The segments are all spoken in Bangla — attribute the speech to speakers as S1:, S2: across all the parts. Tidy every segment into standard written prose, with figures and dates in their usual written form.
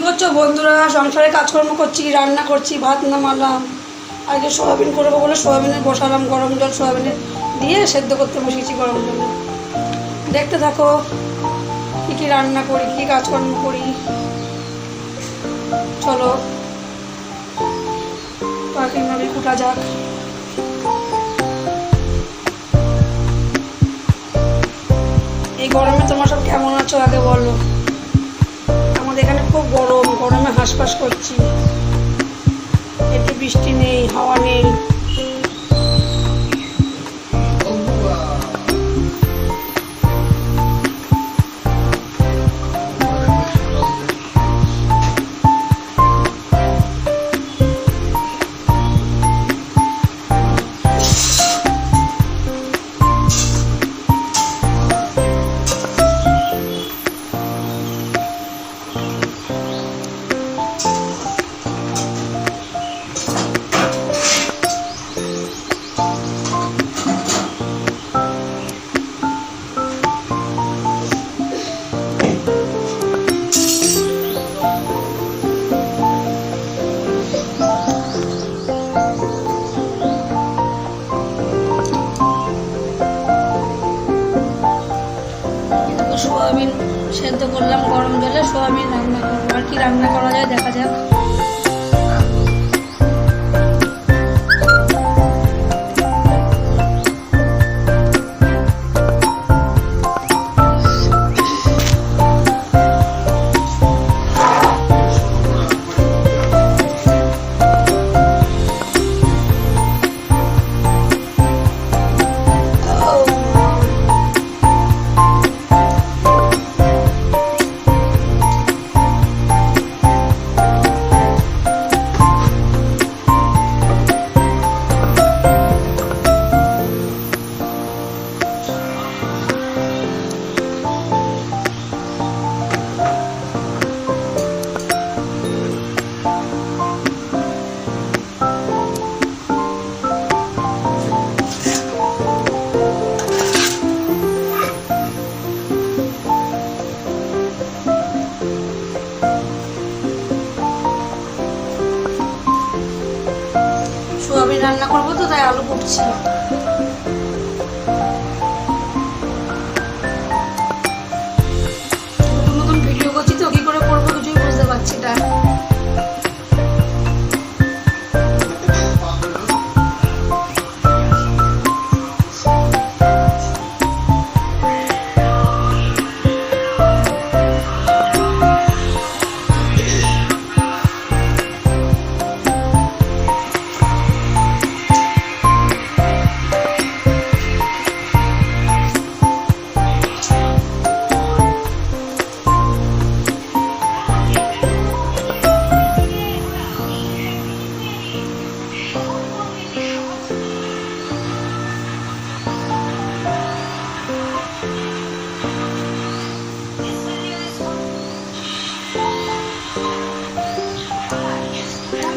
S1: করছো বন্ধুরা? সংসারে কাজকর্ম করছি, রান্না করছি, ভাত নামালাম। আজকে সোয়াবিন করবো বলে সোয়াবিনের বসালাম গরম জল, সোয়াবিনে দিয়ে সেদ্ধ করতে বসেছি গরম জলে। দেখতে থাকো কী কী রান্না করি, কী কাজকর্ম করি। চলো পাখিভাবে কুটা যাক। এই গরমে তোমরা সব কেমন আছো আগে বলো। আমাদের এখানে খুব গরম, গরমে হাঁসফাঁস করছি। একটু বৃষ্টি নেই, হাওয়া নেই। সোয়াবিন সেদ্ধ করলাম গরম জলে, সোয়াবিন রান্না করবো। আর কি রান্না করা যায় দেখা যাক। সোয়াবিন রান্না করবো তো, তাই আলু কুটছি। নতুন নতুন ভিডিও করছি তো, কি করে করবো কিছুই বুঝতে পারছি না।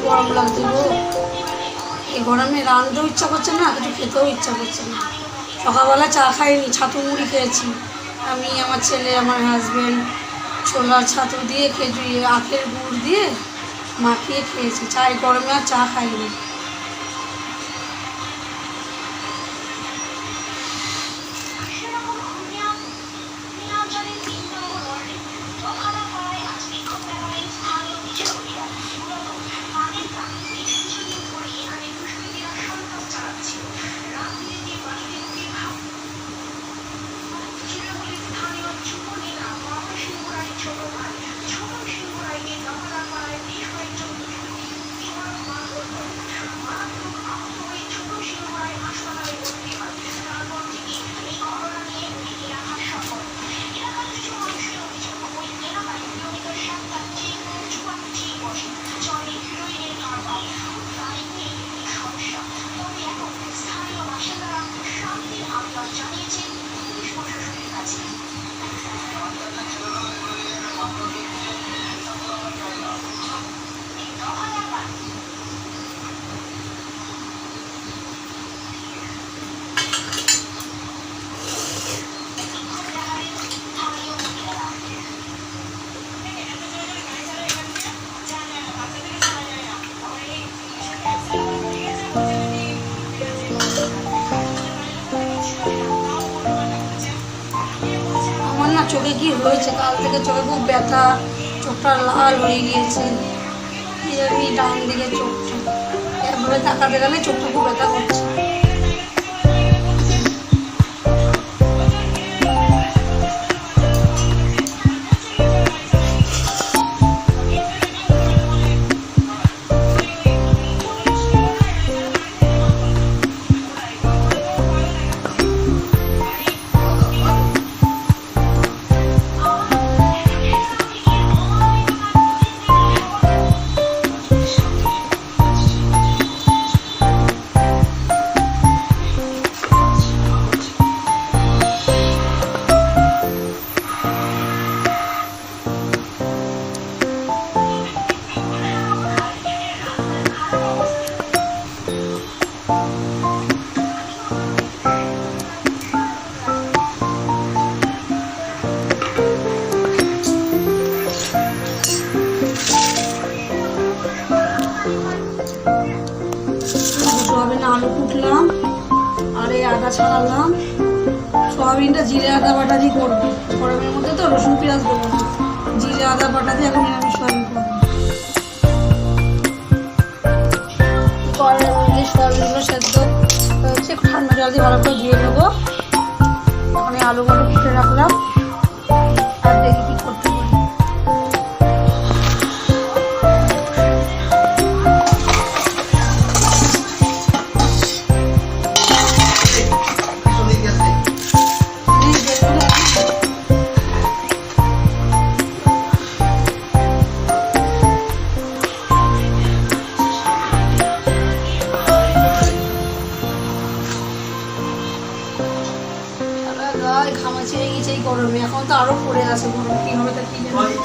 S1: গরম লাগছে গো, এই গরমে রাঁধতেও ইচ্ছা করছে না, কিছু খেতেও ইচ্ছা করছে না। সকালবেলা চা খাইনি, ছাতু মুড়ি খেয়েছি আমি, আমার ছেলে, আমার হাজব্যান্ড। ছোলার ছাতু দিয়ে খেজুরি আখের গুড় দিয়ে মাখিয়ে খেয়েছি চা। এই গরমে আর চা খাইনি। চোখে কি হয়েছে, কাল থেকে চোখে খুব ব্যথা, চোখটা লাল হয়ে গিয়েছে, এই ডান দিকে চোখটা একভাবে তাকাতে গেলে চোখটা খুব ব্যথা করছে। সোয়াবিনে আলু কুটলাম আর এই আদা ছাড়ালাম। সোয়াবিনটা জিরে আদা বাটা দিয়ে করবো, গরমের মধ্যে তো রসুন পেঁয়াজ দেবো না, জিরে আদা বাটা দিয়ে এখন নিরামিষ সোয়াবিন করবো। কড়াইয়ের মধ্যে সোয়াবিনগুলো সেদ্ধ হচ্ছে, ঠান্ডা জল দিয়ে ভালো করে ধুয়ে নেবো। এখন এই আলুগুলো কুটে রাখলাম আর দেখি কি করতে পারি। ঘামাচি হয়ে গেছে এই গরমে, এখন তো আরো পড়ে আছে গরম, কি হবে তা কি জানি।